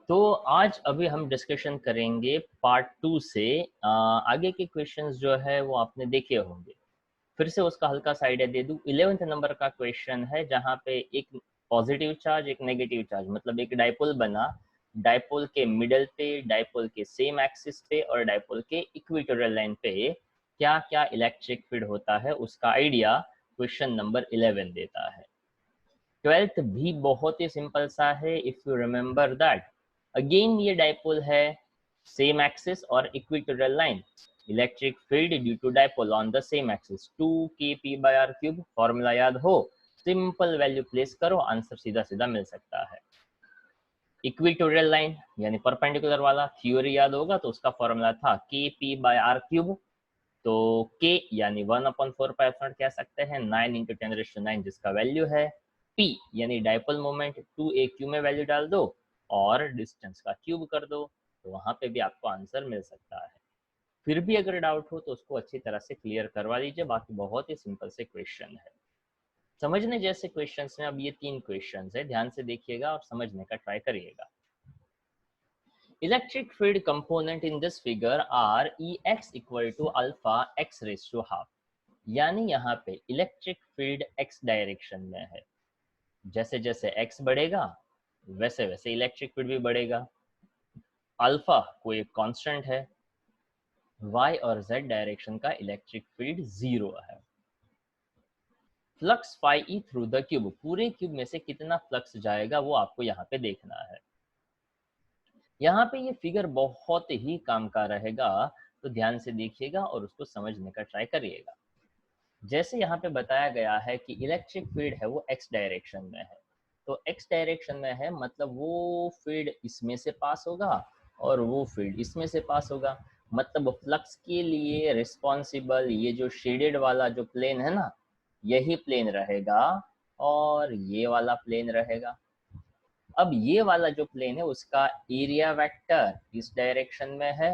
तो आज अभी हम डिस्कशन करेंगे पार्ट 2 से। आगे के क्वेश्चंस जो है वो आपने देखे होंगे। फिर से उसका हल्का सा आइडिया दे दूं। 11th नंबर का क्वेश्चन है जहां पे एक पॉजिटिव चार्ज एक नेगेटिव चार्ज, मतलब एक डाइपोल बना। डाइपोल के मिडल पे, डाइपोल के सेम एक्सिस पे और डाइपोल के इक्वेटोरियल लाइन पे क्या क्या इलेक्ट्रिक फील्ड होता है उसका आइडिया क्वेश्चन नंबर 11 देता है। 12th भी बहुत ही सिंपल सा है। If you remember that, again ये डाइपोल है, सेम एक्सिस और equatorial line. Electric field due to dipole on the same axis 2kp/r³। Formula याद हो, सिंपल वैल्यू प्लेस करो, आंसर सीधा सीधा मिल सकता है। इक्वेटोरियल लाइन यानी परपेंडिकुलर वाला थ्योरी याद होगा, तो उसका फॉर्मूला था kp/r³। तो k यानी 1/4π कह सकते हैं, 9 × 10⁹ जिसका वैल्यू है। p यानी डाइपोल मोमेंट 2aq में वैल्यू डाल दो और डिस्टेंस का क्यूब कर दो, तो वहां पे भी आपको आंसर मिल सकता है। फिर भी अगर डाउट हो तो उसको अच्छी तरह से क्लियर करवा लीजिए, बाकी बहुत ही सिंपल से क्वेश्चन है। समझने जैसे क्वेश्चंस में अब ये 3 क्वेश्चंस है, ध्यान से देखिएगा और समझने का ट्राई करिएगा। Electric field component in this figure are Ex equal to alpha x raised to half। यानी यहाँ पे इलेक्ट्रिक फील्ड x डायरेक्शन में है। जैसे जैसे x बढ़ेगा वैसे वैसे इलेक्ट्रिक फील्ड भी बढ़ेगा। अल्फा कोई एक कांस्टेंट है। y और z डायरेक्शन का इलेक्ट्रिक फील्ड 0 है। Flux phi E through the cube, पूरे क्यूब में से कितना फ्लक्स जाएगा वो आपको यहाँ पे देखना है। यहाँ पे ये फिगर बहुत ही काम का रहेगा, तो ध्यान से देखिएगा और उसको समझने का ट्राई करिएगा। जैसे यहाँ पे बताया गया है कि इलेक्ट्रिक फील्ड है वो x डायरेक्शन में है, तो x डायरेक्शन में है मतलब वो फील्ड इसमें से पास होगा और वो फील्ड इसमें से पास होगा। मतलब फ्लक्स के लिए रिस्पॉन्सिबल ये जो शेडेड वाला जो प्लेन है ना, यही प्लेन रहेगा और ये वाला प्लेन रहेगा। अब ये वाला जो प्लेन है उसका एरिया वेक्टर इस डायरेक्शन में है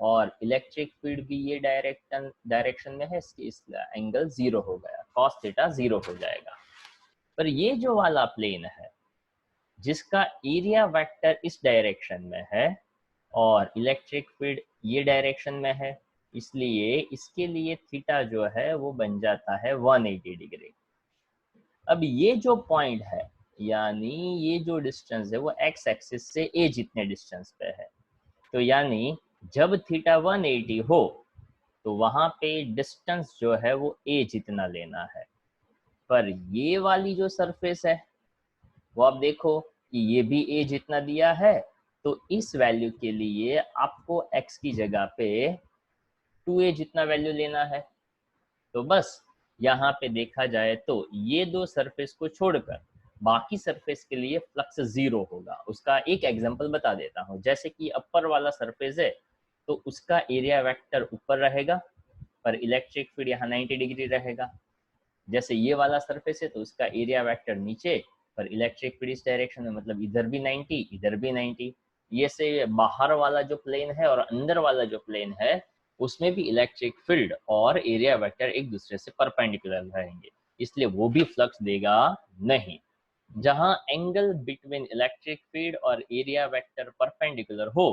और इलेक्ट्रिक फील्ड भी ये डायरेक्शन में है, इस एंगल 0 हो गया, cos थीटा 0 हो जाएगा। पर ये जो वाला प्लेन है जिसका एरिया वेक्टर इस डायरेक्शन में है और इलेक्ट्रिक फील्ड ये डायरेक्शन में है, इसलिए इसके लिए थीटा जो है वो बन जाता है 180 डिग्री। अब ये जो पॉइंट है यानी ये जो डिस्टेंस है वो एक्स एक्सिस से ए जितने डिस्टेंस पे है, तो यानी जब थीटा 180 हो तो वहां पे डिस्टेंस जो है वो ए जितना लेना है। पर ये वाली जो सरफेस है वो आप देखो कि ये भी ए जितना दिया है, तो इस वैल्यू के लिए आपको एक्स की जगह पे 2a जितना वैल्यू लेना है। तो बस यहाँ पे देखा जाए तो ये दो सरफेस को छोड़कर बाकी सरफेस के लिए फ्लक्स 0 होगा। उसका एक एग्जांपल बता देता हूँ। जैसे कि अपर वाला सरफेस है तो उसका एरिया वेक्टर ऊपर रहेगा पर इलेक्ट्रिक फील्ड यहाँ 90 डिग्री रहेगा। जैसे ये वाला सरफेस है तो उसका एरिया वेक्टर नीचे पर इलेक्ट्रिक फील्ड इस डायरेक्शन में, मतलब इधर भी 90 इधर भी 90। ये से बाहर वाला जो प्लेन है और अंदर वाला जो प्लेन है उसमें भी इलेक्ट्रिक फील्ड और एरिया वेक्टर एक दूसरे से परपेंडिकुलर रहेंगे, इसलिए वो भी फ्लक्स देगा नहीं। जहां एंगल बिटवीन इलेक्ट्रिक फील्ड और एरिया वेक्टर परपेंडिकुलर हो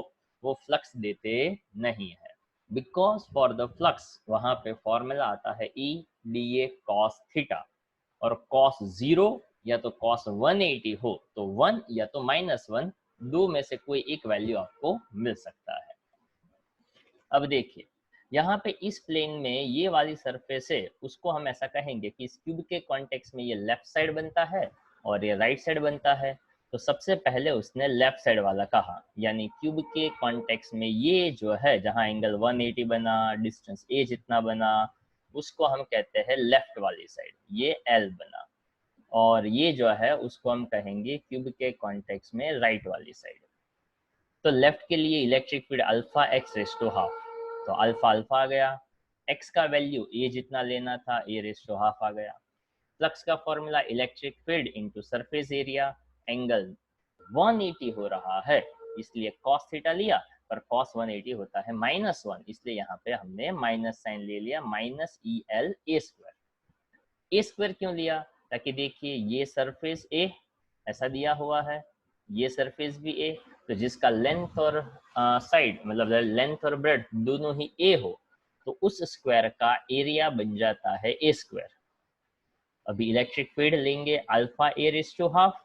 वो फ्लक्स देते नहीं है। बिकॉज फॉर द फ्लक्स वहां पे फॉर्मूला आता है E D A cos theta, और कॉस 0 या तो कॉस 180 हो तो 1 या तो -1, दो में से कोई एक वैल्यू आपको मिल सकता है। अब देखिए यहाँ पे इस प्लेन में ये वाली सरफेस है, उसको हम ऐसा कहेंगे कि इस क्यूब के कॉन्टेक्स्ट में ये लेफ्ट साइड बनता है और ये राइट साइड बनता है। तो सबसे पहले उसने लेफ्ट साइड वाला कहा, यानी क्यूब के कॉन्टेक्स्ट में ये जो है जहाँ एंगल 180 बना, डिस्टेंस ए जितना बना, उसको हम कहते हैं लेफ्ट वाली साइड, ये एल बना। और ये जो है उसको हम कहेंगे क्यूब के कॉन्टेक्स्ट में राइट वाली साइड। तो लेफ्ट के लिए electric field alpha x raise to half, तो अल्फा अल्फा आ गया, एक्स का वैल्यू ए जितना लेना था ए रेस टू हाफ आ गया। फ्लक्स का formula electric field into surface area, angle 180 हो रहा है इसलिए cos थीटा लिया, पर cos 180 होता है -1, इसलिए यहाँ पे हमने माइनस साइन ले लिया, -EL ए स्क्वायर क्यों लिया, ताकि देखिए ये सरफेस ए ऐसा दिया हुआ है, ये सरफेस भी ए, तो जिसका लेंथ और साइड मतलब लेंथ और ब्रेड दोनों ही ए हो, तो उस स्क्वायर का एरिया बन जाता है ए स्क्वायर। अभी इलेक्ट्रिक फील्ड लेंगे alpha A raise to half,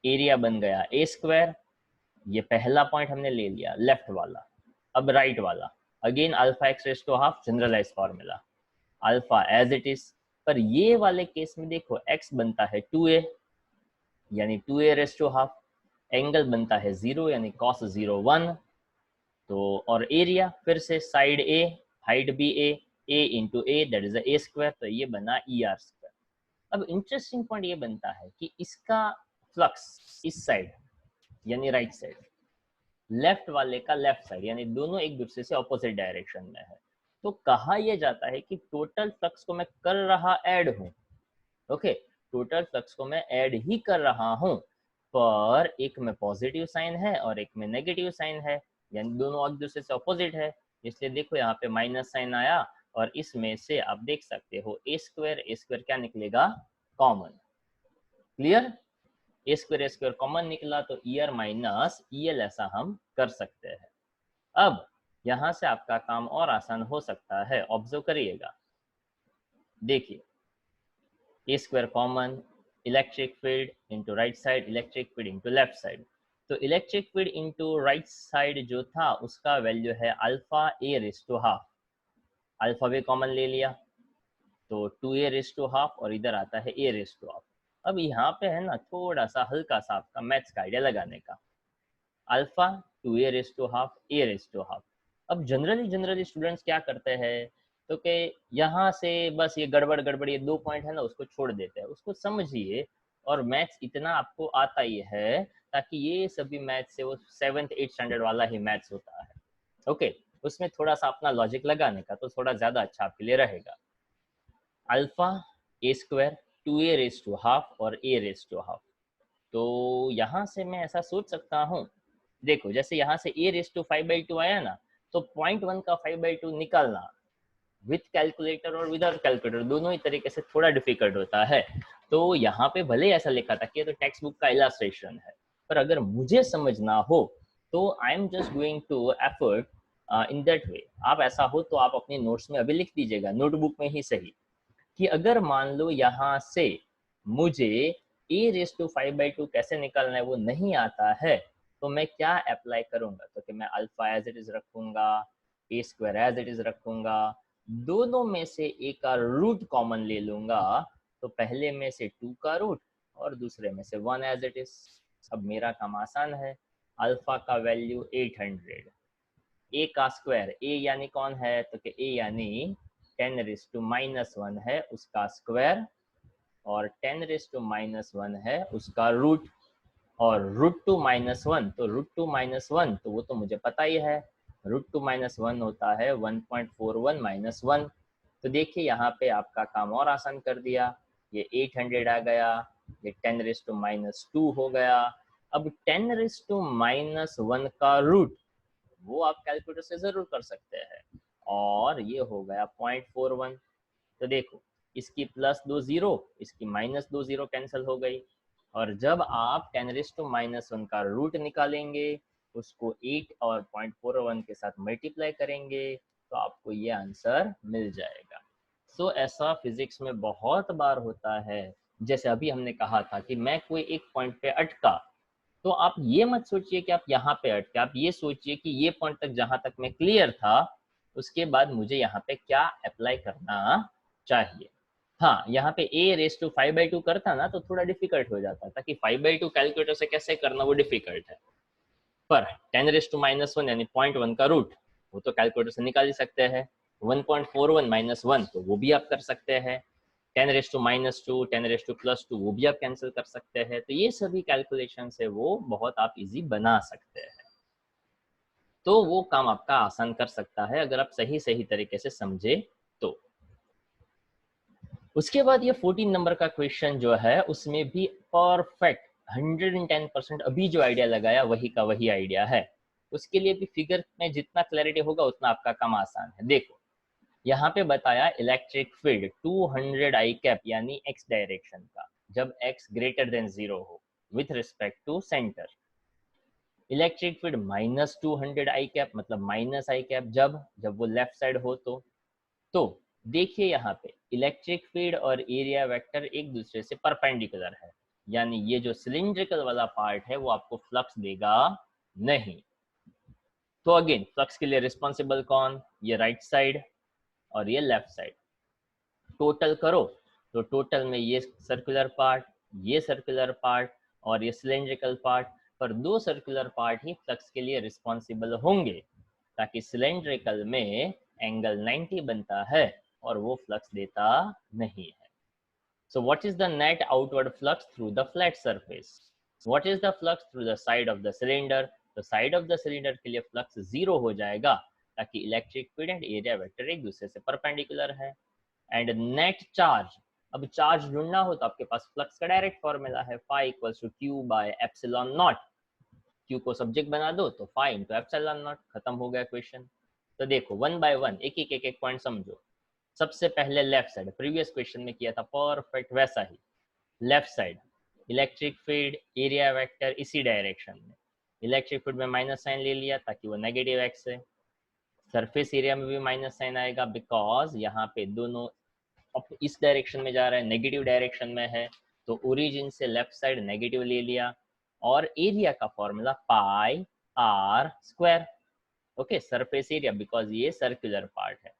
area बन गया ए स्क्वायर। ये पहला पॉइंट हमने ले लिया लेफ्ट वाला। अब राइट वाला again alpha x raise to half, generalise formula alpha as it is. पर ये वाले केस में देखो x बनता है 2a यानी 2a raise to half, angle बनता है 0 यानी cos 0 1। तो और एरिया फिर से साइड a, हाइट भी a into A that is a square, तो ये बना ई आर स्क्वायर। अब इंटरेस्टिंग पॉइंट ये बनता है कि इसका फ्लक्स इस साइड यानी राइट साइड, लेफ्ट वाले का लेफ्ट साइड यानी दोनों एक दूसरे से ऑपोजिट डायरेक्शन में है। तो कहा यह जाता है कि टोटल फ्लक्स को मैं कर रहा ऐड हूं, ओके, टोटल फ्लक्स को मैं ऐड ही कर रहा हूं, पर एक में पॉजिटिव साइन है और एक में नेगेटिव साइन है, यानी दोनों एक दूसरे से ऑपोजिट है। इसलिए देखो यहाँ पे माइनस साइन आया और इसमें से आप देख सकते हो ए स्क्वायर क्या निकलेगा, कॉमन। क्लियर, ए स्क्वायर कॉमन निकला तो ईयर माइनस ईएल ऐसा हम कर सकते हैं। अब यहां से आपका काम और आसान हो सकता है, ऑब्जर्व करिएगा। देखिए A square common, electric field into right side, electric field into left side. तो electric field into right side जो था उसका वैल्यू है alpha A raise to half, alpha भी कॉमन ले लिया तो 2a रेज़ टू हाफ और इधर आता है a रेज़ टू हाफ। अब यहाँ पे है ना थोड़ा सा हल्का सा आपका मैथ्स का आइडिया लगाने का, alpha 2a raise to half a raise to half. अब जनरली स्टूडेंट्स क्या करते हैं, तो कि यहाँ से बस ये गड़बड़ ये 2 पॉइंट है ना उसको छोड़ देते हैं, उसको समझिए। और मैथ्स इतना आपको आता ही है ताकि ये सभी मैथ्स से वो 7th 8th स्टैंडर्ड वाला ही मैथ्स होता है, ओके। उसमें थोड़ा सा अपना लॉजिक लगाने का तो थोड़ा ज़्यादा अच्छा आपके लिए रहेगा। Alpha a square 2a raise to half और a रेज़ टू हाफ। तो यहाँ से मैं ऐसा सोच सकता हूँ, देखो जैसे यहाँ से a रेज़ टू 5/2 आया ना, तो 0.1 का 5/2 निकालना विथ कैलकुलेटर और विदाउट कैलकुलेटर दोनों ही तरीके से थोड़ा डिफिकल्ट होता है। तो यहाँ पे भले ऐसा लिखा था कि ये तो टेक्स्ट बुक का इलास्ट्रेशन है, पर अगर मुझे समझना हो तो I am just going to effort in that way. आप ऐसा हो तो आप अपने नोट्स में अभी लिख दीजिएगा, नोटबुक में ही सही, कि अगर मान लो यहाँ से मुझे ए रेज़ टू 5/2 कैसे निकालना है वो नहीं आता है, तो मैं क्या अप्लाई करूंगा, तो कि मैं अल्फा एज इट इज रखूंगा, ए स्क्वायर एज इट इज रखूंगा, दोनों में से एक का रूट कॉमन ले लूंगा, तो पहले में से 2 का रूट और दूसरे में से 1 एज इट इज। अब मेरा काम आसान है, अल्फा का वैल्यू 800, ए का स्क्वायर, ए यानी कौन है, तो कि ए यानी 10⁻⁻1 है उसका स्क्वायर और 10⁻⁻1 है उसका रूट। और √2 - 1, तो √2 - 1 तो वो तो मुझे पता ही है, √2 - 1 होता है 1.41 - 1। तो देखिए यहाँ पे आपका काम और आसान कर दिया, ये 800 आ गया, ये 10⁻² हो गया। अब 10⁻1 का रूट वो आप कैलकुलेटर से जरूर कर सकते हैं, और ये हो गया 0.41। तो देखो इसकी +2 जीरो, इसकी -2 जीरो कैंसिल हो गई, और जब आप 10⁻1 का रूट निकालेंगे उसको 8 और 0.41 के साथ मल्टीप्लाई करेंगे तो आपको ये आंसर मिल जाएगा। सो ऐसा फिजिक्स में बहुत बार होता है। जैसे अभी हमने कहा था कि मैं कोई एक पॉइंट पे अटका, तो आप ये मत सोचिए कि आप यहाँ पे अटके, आप ये सोचिए कि ये पॉइंट तक जहां तक मैं क्लियर था उसके बाद मुझे यहाँ पे क्या अप्लाई करना चाहिए। हाँ, यहाँ पे a रेज़ टू 5/2 करता ना तो थोड़ा डिफिकल्ट हो जाता था कि 5/2 कैलकुलेटर से कैसे करना, वो डिफिकल्ट है। पर 10⁻1 यानी 0.1 का रूट वो तो कैलकुलेटर से निकाल ही सकते हैं, 1.41 - 1 तो वो भी आप कर सकते हैं, 10⁻⁻2 10⁻+2 वो भी आप कैंसिल कर सकते हैं। तो ये सभी कैलकुलेशन है वो बहुत आप इजी बना सकते हैं। तो वो काम आपका आसान कर सकता है अगर आप सही सही तरीके से समझे तो। उसके बाद ये 14 नंबर का क्वेश्चन जो है उसमें भी परफेक्ट 110% अभी जो आइडिया लगाया वही का वही आइडिया है। उसके लिए भी फिगर में जितना क्लैरिटी होगा उतना आपका काम आसान है। देखो यहाँ पे बताया इलेक्ट्रिक फील्ड 200 आई कैप यानी एक्स डायरेक्शन का, जब x ग्रेटर देन 0 हो with respect to centre. Electric field -200 I cap, मतलब माइनस आई कैप जब वो लेफ्ट साइड हो तो देखिए यहाँ पे इलेक्ट्रिक फील्ड और एरिया वेक्टर एक दूसरे से परपेंडिकुलर है, यानी ये जो सिलिंड्रिकल वाला पार्ट है वो आपको फ्लक्स देगा नहीं। तो अगेन फ्लक्स के लिए रिस्पॉन्सिबल कौन, ये राइट साइड और ये लेफ्ट साइड। टोटल करो तो टोटल में ये सर्कुलर पार्ट, ये सर्कुलर पार्ट और ये सिलेंड्रिकल पार्ट, पर दो सर्कुलर पार्ट ही फ्लक्स के लिए रिस्पॉन्सिबल होंगे, ताकि सिलेंड्रिकल में एंगल 90 बनता है और वो फ्लक्स देता नहीं है। So what is the net outward flux through the flat surface? What is the flux through the side of the cylinder? तो साइड ऑफ द सिलेंडर के लिए फ्लक्स जीरो हो जाएगा, ताकि electric field and area vector एक दूसरे से perpendicular है। एंड नेट चार्ज, अब चार्ज ढूंढना हो तो आपके पास फ्लक्स का डायरेक्ट फॉर्मूला है, phi equals to q by epsilon naught। q को सब्जेक्ट बना दो तो phi into epsilon naught, खत्म हो गया क्वेश्चन। तो देखो वन बाय वन एक पॉइंट समझो। सबसे पहले लेफ्ट साइड, प्रीवियस क्वेश्चन में किया था परफेक्ट वैसा ही। Left side electric field area vector इसी डायरेक्शन में, इलेक्ट्रिक फील्ड में माइनस साइन ले लिया ताकि वो नेगेटिव एक्स है। सरफेस एरिया में भी माइनस साइन आएगा बिकॉज यहाँ पे दोनों इस डायरेक्शन में जा रहा है, नेगेटिव डायरेक्शन में है, तो ओरिजिन से लेफ्ट साइड नेगेटिव ले लिया। और एरिया का formula pi r square, okay, surface area because ये सर्कुलर पार्ट है,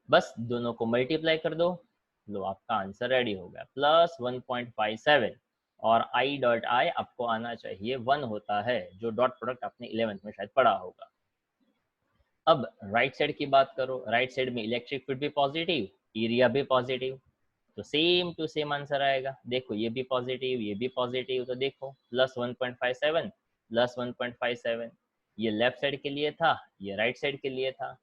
बस दोनों को मल्टीप्लाई कर दो, लो आपका आंसर रेडी हो गया, प्लस 1.57। और आई डॉट आई आपको आना चाहिए 1 होता है, जो डॉट प्रोडक्ट आपने 11th में शायद पढ़ा होगा। अब राइट साइड की बात करो, राइट साइड में इलेक्ट्रिक फील्ड भी पॉजिटिव, एरिया भी पॉजिटिव, तो सेम टू सेम आंसर आएगा। देखो ये भी पॉजिटिव, ये भी पॉजिटिव, तो देखो प्लस 1.57 प्लस 1.57, ये लेफ्ट साइड के लिए था, ये राइट साइड के लिए था।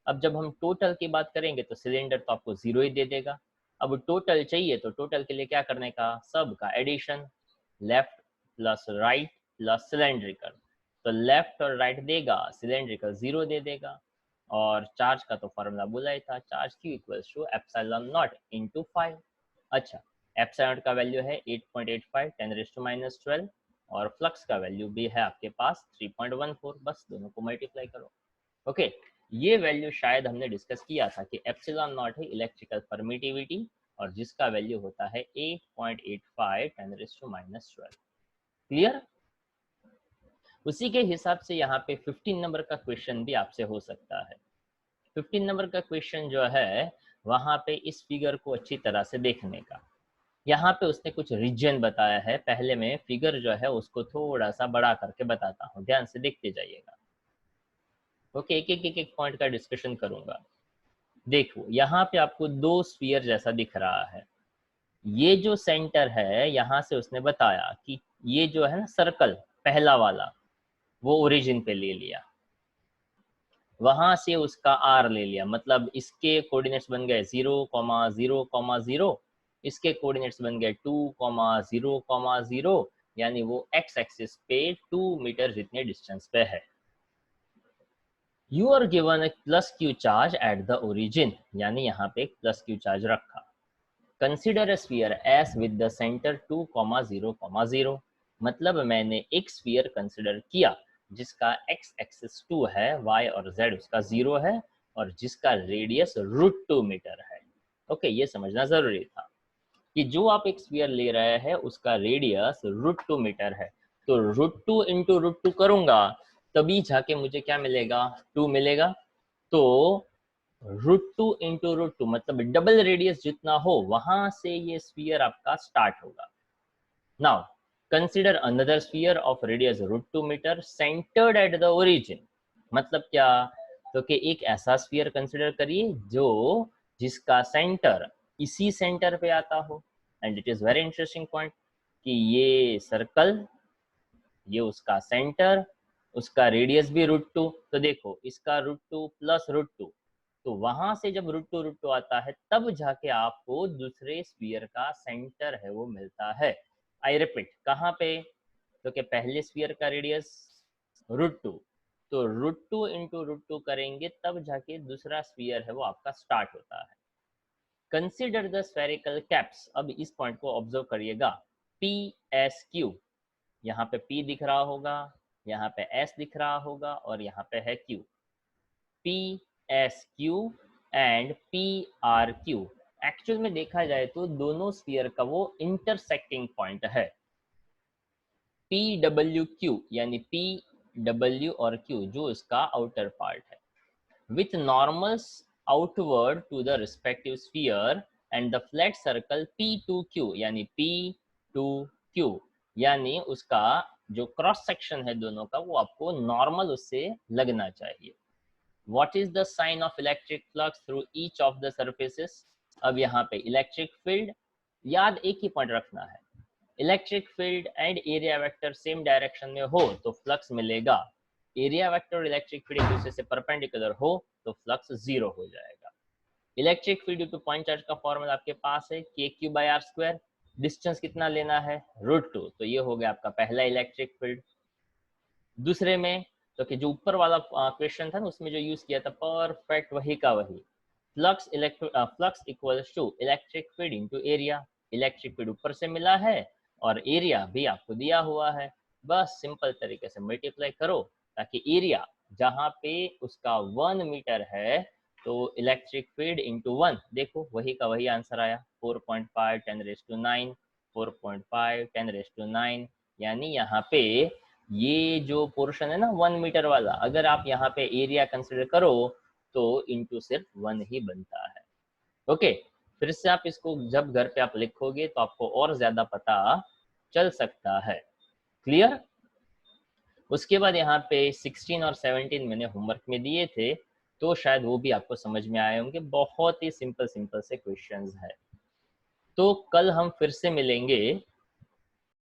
अब जब हम टोटल की बात करेंगे तो सिलेंडर तो आपको जीरो ही दे देगा। अब टोटल चाहिए तो टोटल के लिए क्या करने का, सब का addition, left plus right plus cylindrical, तो लेफ्ट और राइट देगा, सिलेंड्रिकल जीरो दे देगा। और चार्ज का तो फॉर्मूला बोला ही था, charge Q equals to epsilon not into 5। अच्छा, एप्सिलॉन का वैल्यू है 8.85 10⁻12 और फ्लक्स का वैल्यू भी है आपके पास 3.14, बस दोनों को मल्टीप्लाई करो। ओके, ये वैल्यू शायद हमने डिस्कस किया था कि एप्सिलॉन नॉट है इलेक्ट्रिकल परमिटिविटी और जिसका वैल्यू होता है 8.85 10⁻12। क्लियर? उसी के हिसाब से यहाँ पे 15 नंबर का क्वेश्चन भी आपसे हो सकता है। 15 नंबर का क्वेश्चन जो है वहाँ पे इस फिगर को अच्छी तरह से देखने का, यहाँ पे उसने कुछ रीजन बताया है। पहले मैं फिगर जो है उसको थोड़ा सा बड़ा करके बताता हूँ, ध्यान से देखते जाइएगा। ओके, एक पॉइंट का डिस्कशन करूंगा। देखो यहाँ पे आपको दो स्फीयर जैसा दिख रहा है, ये जो सेंटर है यहाँ से उसने बताया कि ये जो है ना सर्कल पहला वाला, वो ओरिजिन पे ले लिया, वहां से उसका आर ले लिया, मतलब इसके कोऑर्डिनेट्स बन गए 0,0,0, इसके कोऑर्डिनेट्स बन गए 2,0,0, यानी वो एक्स एक्सिस पे 2 मीटर जितने डिस्टेंस पे है। You are given a plus q charge at the origin, यानी यहाँ पे एक प्लस क्यू चार्ज रखा। Consider a sphere S with the center 2,0,0, मतलब मैंने एक स्फीयर कंसिडर किया जिसका x एक्सिस 2 है, y और z उसका 0 है और जिसका रेडियस √2 मीटर है। ओके, ये समझना जरूरी था कि जो आप एक स्फीयर ले रहे हैं उसका रेडियस √2 मीटर है, तो √2 इंटू √2 करूंगा तभी जाके मुझे क्या मिलेगा, 2 मिलेगा। तो √2 इंटू √2 मतलब डबल रेडियस जितना हो वहां से ये स्फीयर आपका स्टार्ट होगा। Now consider another sphere of radius √2 metre centred at the origin, मतलब क्या, तो कि एक ऐसा स्फीयर कंसीडर करिए जो जिसका सेंटर इसी सेंटर पे आता हो। And it is very interesting point कि ये सर्कल, ये उसका सेंटर, उसका रेडियस भी √2, तो देखो इसका √2 प्लस √2, तो वहां से जब √2 आता है तब जाके आपको दूसरे स्फीयर का सेंटर है वो मिलता है। आई रिपीट, कहाँ पे, तो कि पहले स्फीयर का रेडियस √2, तो √2 इंटू √2 करेंगे तब जाके दूसरा स्फीयर है वो आपका स्टार्ट होता है। कंसिडर द स्फेरिकल कैप्स, अब इस पॉइंट को ऑब्जर्व करिएगा, पी एस क्यू, यहाँ पे P दिख रहा होगा, यहाँ पे S दिख रहा होगा और यहाँ पे है Q, PSQ and PRQ। Actual में देखा जाए तो दोनों स्फीयर का वो इंटरसेक्टिंग पॉइंट है। PWQ यानी PW और Q जो इसका आउटर पार्ट है, with normals outward to the respective sphere and the flat circle P2Q यानी P2Q, यानी उसका जो क्रॉस सेक्शन है दोनों का वो आपको नॉर्मल उससे लगना चाहिए। What is the sign of electric flux through each of the surfaces? अब यहाँ पे इलेक्ट्रिक फील्ड, याद एक ही पॉइंट रखना है, electric field and area vector same direction में हो तो फ्लक्स मिलेगा, एरिया वेक्टर और इलेक्ट्रिक फील्ड एक दूसरे से परपेंडिकुलर हो तो फ्लक्स जीरो हो जाएगा। Electric field due two point charge का फॉर्मूला आपके पास है KQ/R², डिस्टेंस कितना लेना है √2, तो ये हो गया आपका पहला इलेक्ट्रिक फील्ड। दूसरे में तो कि जो ऊपर वाला क्वेश्चन था ना उसमें जो यूज किया था परफेक्ट वही का वही, flux equals to electric field into area, electric field ऊपर से मिला है और एरिया भी आपको दिया हुआ है, बस सिंपल तरीके से मल्टीप्लाई करो ताकि एरिया जहाँ पे उसका 1 मीटर है तो इलेक्ट्रिक फील्ड इंटू 1, देखो वही का वही आंसर आया 4.5 10⁹, 4.5 10⁹, यानी यहाँ पे ये जो पोर्शन है ना 1 मीटर वाला, अगर आप यहाँ पे एरिया कंसिडर करो तो इंटू सिर्फ 1 ही बनता है। ओके, फिर से आप इसको जब घर पे आप लिखोगे तो आपको और ज्यादा पता चल सकता है। क्लियर? उसके बाद यहाँ पे 16 और 17 मैंने होमवर्क में दिए थे तो शायद वो भी आपको समझ में आए होंगे, बहुत ही सिंपल सिंपल से क्वेश्चंस है। तो कल हम फिर से मिलेंगे